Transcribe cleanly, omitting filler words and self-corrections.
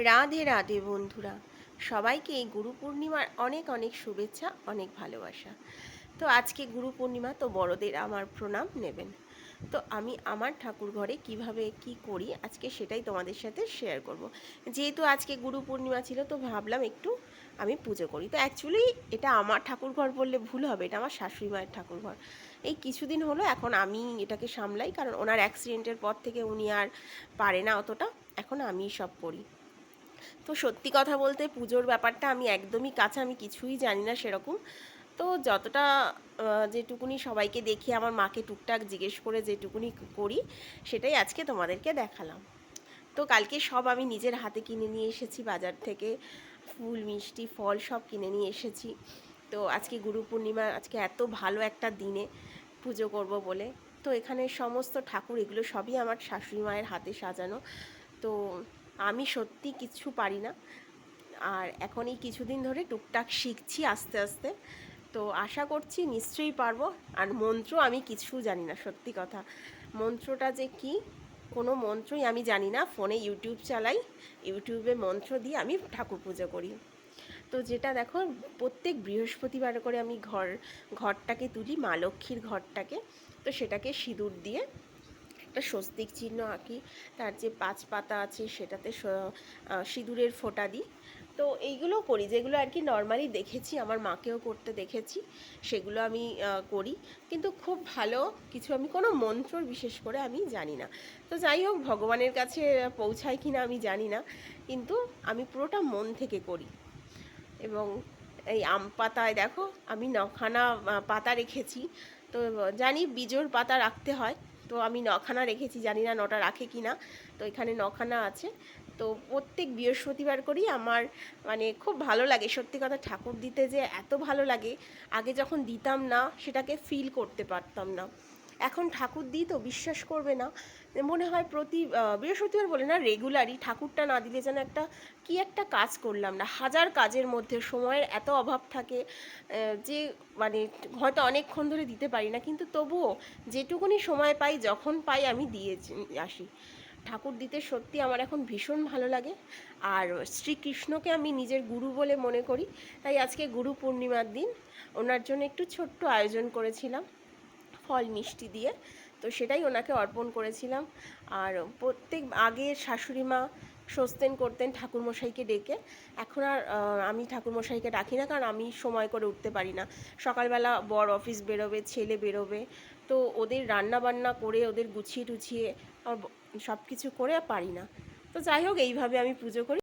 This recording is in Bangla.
রাধে রাধে বন্ধুরা, সবাইকে এই গুরু পূর্ণিমার অনেক অনেক শুভেচ্ছা, অনেক ভালোবাসা। তো আজকে গুরু পূর্ণিমা, তো বড়দের আমার প্রণাম নেবেন। তো আমি আমার ঠাকুর ঘরে কিভাবে কি করি আজকে সেটাই তোমাদের সাথে শেয়ার করব। যেহেতু আজকে গুরু পূর্ণিমা ছিল, তো ভাবলাম একটু আমি পুজো করি। তো অ্যাকচুয়ালি এটা আমার ঠাকুর ঘর বললে ভুল হবে, এটা আমার শাশুড়ি মায়ের ঠাকুর ঘর। এই কিছুদিন হলো এখন আমি এটাকে সামলাই, কারণ ওনার অ্যাক্সিডেন্টের পর থেকে উনি আর পারে না অতটা, এখন আমি সব করি। তো সত্যি কথা বলতে পুজোর ব্যাপারটা আমি একদমই কাঁচা, আমি কিছুই জানি না সেরকম। তো যতটা যেটুকুনি সবাইকে দেখি, আমার মাকে টুকটাক জিজ্ঞেস করে যেটুকুনি করি সেটাই আজকে তোমাদেরকে দেখালাম। তো কালকে সব আমি নিজের হাতে কিনে নিয়ে এসেছি বাজার থেকে, ফুল মিষ্টি ফল সব কিনে নিয়ে এসেছি। তো আজকে গুরু পূর্ণিমা, আজকে এত ভালো একটা দিনে পুজো করব বলে। তো এখানে সমস্ত ঠাকুর এগুলো সবই আমার শাশুড়ি মায়ের হাতে সাজানো। তো আমি সত্যি কিছু পারি না, আর এখন এই কিছুদিন ধরে টুকটাক শিখছি আস্তে আস্তে। তো আশা করছি নিশ্চয়ই পারবো। আর মন্ত্র আমি কিছু জানি না, সত্যি কথা। মন্ত্রটা যে কি, কোনো মন্ত্রই আমি জানি না। ফোনে ইউটিউব চালাই, ইউটিউবে মন্ত্র দিয়ে আমি ঠাকুর পুজো করি। তো যেটা দেখো, প্রত্যেক বৃহস্পতিবার করে আমি ঘরটাকে তুলি, মা লক্ষ্মীর ঘরটাকে। তো সেটাকে সিঁদুর দিয়ে একটা স্বস্তিক চিহ্ন আঁকি। তার যে 5 পাতা আছে সেটাতে সিঁদুরের ফোঁটা দিই। তো এইগুলো করি, যেগুলো আর কি নর্মালি দেখেছি, আমার মাকেও করতে দেখেছি, সেগুলো আমি করি। কিন্তু খুব ভালো কিছু আমি কোনো মন্ত্র বিশেষ করে আমি জানি না। তো যাই হোক, ভগবানের কাছে পৌঁছায় কি না আমি জানি না, কিন্তু আমি পুরোটা মন থেকে করি। এবং এই আম পাতায় দেখো আমি 9খানা পাতা রেখেছি। তো জানি বিজোড় পাতা রাখতে হয়, তো আমি 9খানা রেখেছি, জানি না 9টা রাখে কি না। তো এখানে 9খানা আছে। তো প্রত্যেক বৃহস্পতিবার করেই আমার মানে খুব ভালো লাগে, সত্যি কথা। ঠাকুর দিতে যে এত ভালো লাগে, আগে যখন দিতাম না সেটাকে ফিল করতে পারতাম না। এখন ঠাকুর দিই তো বিশ্বাস করবে না, মনে হয় প্রতি বৃহস্পতিবার বলে না, রেগুলারই ঠাকুরটা না দিলে যেন একটা কি একটা কাজ করলাম না। হাজার কাজের মধ্যে সময়ের এত অভাব থাকে যে মানে হয়তো অনেকক্ষণ ধরে দিতে পারি না, কিন্তু তবুও যেটুকুনি সময় পাই, যখন পাই আমি দিয়ে আসি। ঠাকুর দিতে সত্যি আমার এখন ভীষণ ভালো লাগে। আর শ্রীকৃষ্ণকে আমি নিজের গুরু বলে মনে করি। তাই আজকে গুরু পূর্ণিমার দিন ওনার জন্য একটু ছোট্ট আয়োজন করেছিলাম ফল মিষ্টি দিয়ে। তো সেটাই ওনাকে অর্পণ করেছিলাম। আর প্রত্যেক আগে শাশুড়ি মা স্বস্তেন করতেন ঠাকুরমশাইকে ডেকে। এখন আর আমি ঠাকুরমশাইকে ডাকি না, কারণ আমি সময় করে উঠতে পারি না। সকালবেলা বর অফিস বেরোবে, ছেলে বেরোবে, তো ওদের রান্না বান্না করে ওদের গুছিয়ে টুছিয়ে সব কিছু করে পারি না। তো যাই হোক, এইভাবে আমি পুজো করি।